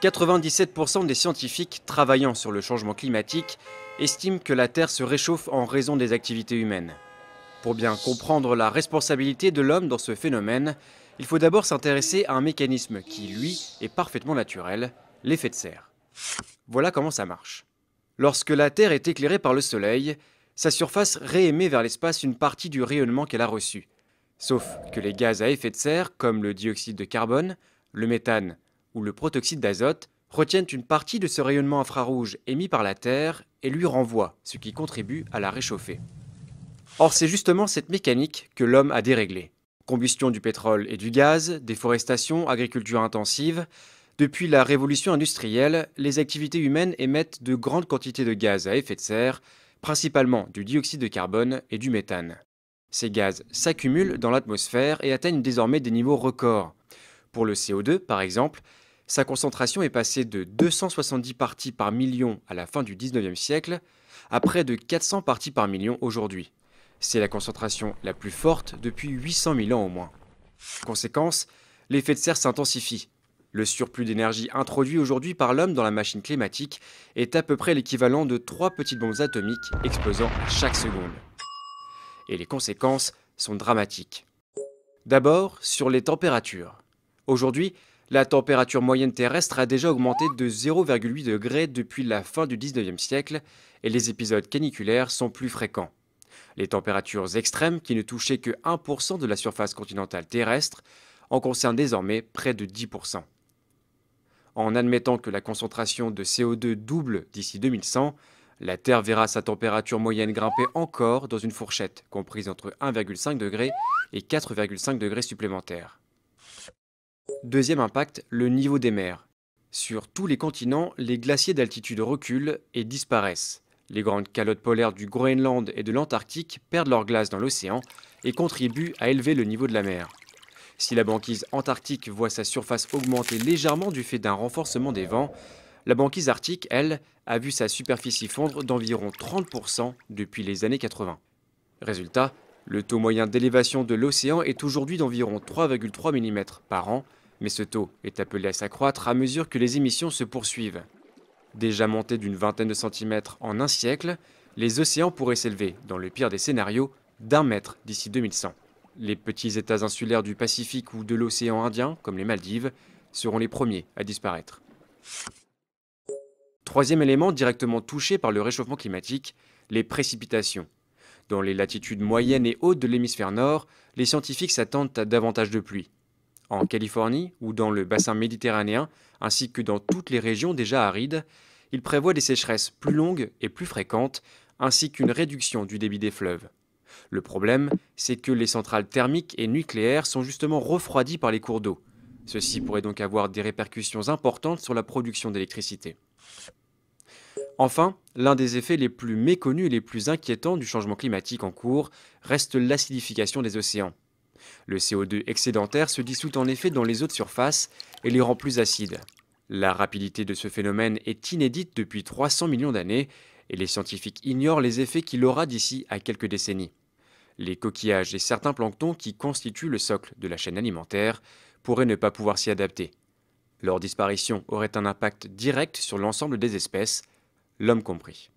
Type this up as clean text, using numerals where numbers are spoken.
97% des scientifiques travaillant sur le changement climatique estiment que la Terre se réchauffe en raison des activités humaines. Pour bien comprendre la responsabilité de l'homme dans ce phénomène, il faut d'abord s'intéresser à un mécanisme qui, lui, est parfaitement naturel, l'effet de serre. Voilà comment ça marche. Lorsque la Terre est éclairée par le Soleil, sa surface réémet vers l'espace une partie du rayonnement qu'elle a reçu. Sauf que les gaz à effet de serre, comme le dioxyde de carbone, le méthane ou le protoxyde d'azote, retiennent une partie de ce rayonnement infrarouge émis par la Terre et lui renvoient, ce qui contribue à la réchauffer. Or, c'est justement cette mécanique que l'homme a déréglée. Combustion du pétrole et du gaz, déforestation, agriculture intensive. Depuis la révolution industrielle, les activités humaines émettent de grandes quantités de gaz à effet de serre, principalement du dioxyde de carbone et du méthane. Ces gaz s'accumulent dans l'atmosphère et atteignent désormais des niveaux records. Pour le CO2, par exemple, sa concentration est passée de 270 parties par million à la fin du 19e siècle à près de 400 parties par million aujourd'hui. C'est la concentration la plus forte depuis 800 000 ans au moins. Conséquence, l'effet de serre s'intensifie. Le surplus d'énergie introduit aujourd'hui par l'homme dans la machine climatique est à peu près l'équivalent de 3 petites bombes atomiques explosant à chaque seconde. Et les conséquences sont dramatiques. D'abord, sur les températures. Aujourd'hui, la température moyenne terrestre a déjà augmenté de 0,8 degrés depuis la fin du 19e siècle et les épisodes caniculaires sont plus fréquents. Les températures extrêmes, qui ne touchaient que 1% de la surface continentale terrestre, en concernent désormais près de 10%. En admettant que la concentration de CO2 double d'ici 2100, la Terre verra sa température moyenne grimper encore dans une fourchette comprise entre 1,5 degré et 4,5 degrés supplémentaires. Deuxième impact, le niveau des mers. Sur tous les continents, les glaciers d'altitude reculent et disparaissent. Les grandes calottes polaires du Groenland et de l'Antarctique perdent leur glace dans l'océan et contribuent à élever le niveau de la mer. Si la banquise antarctique voit sa surface augmenter légèrement du fait d'un renforcement des vents, la banquise arctique, elle, a vu sa superficie fondre d'environ 30% depuis les années 80. Résultat, le taux moyen d'élévation de l'océan est aujourd'hui d'environ 3,3 mm par an, mais ce taux est appelé à s'accroître à mesure que les émissions se poursuivent. Déjà montés d'une vingtaine de centimètres en un siècle, les océans pourraient s'élever, dans le pire des scénarios, d'1 mètre d'ici 2100. Les petits États insulaires du Pacifique ou de l'océan Indien, comme les Maldives, seront les premiers à disparaître. Troisième élément directement touché par le réchauffement climatique, les précipitations. Dans les latitudes moyennes et hautes de l'hémisphère nord, les scientifiques s'attendent à davantage de pluie. En Californie ou dans le bassin méditerranéen, ainsi que dans toutes les régions déjà arides, ils prévoient des sécheresses plus longues et plus fréquentes, ainsi qu'une réduction du débit des fleuves. Le problème, c'est que les centrales thermiques et nucléaires sont justement refroidies par les cours d'eau. Ceci pourrait donc avoir des répercussions importantes sur la production d'électricité. Enfin, l'un des effets les plus méconnus et les plus inquiétants du changement climatique en cours reste l'acidification des océans. Le CO2 excédentaire se dissout en effet dans les eaux de surface et les rend plus acides. La rapidité de ce phénomène est inédite depuis 300 millions d'années et les scientifiques ignorent les effets qu'il aura d'ici à quelques décennies. Les coquillages et certains planctons qui constituent le socle de la chaîne alimentaire pourraient ne pas pouvoir s'y adapter. Leur disparition aurait un impact direct sur l'ensemble des espèces, l'homme compris.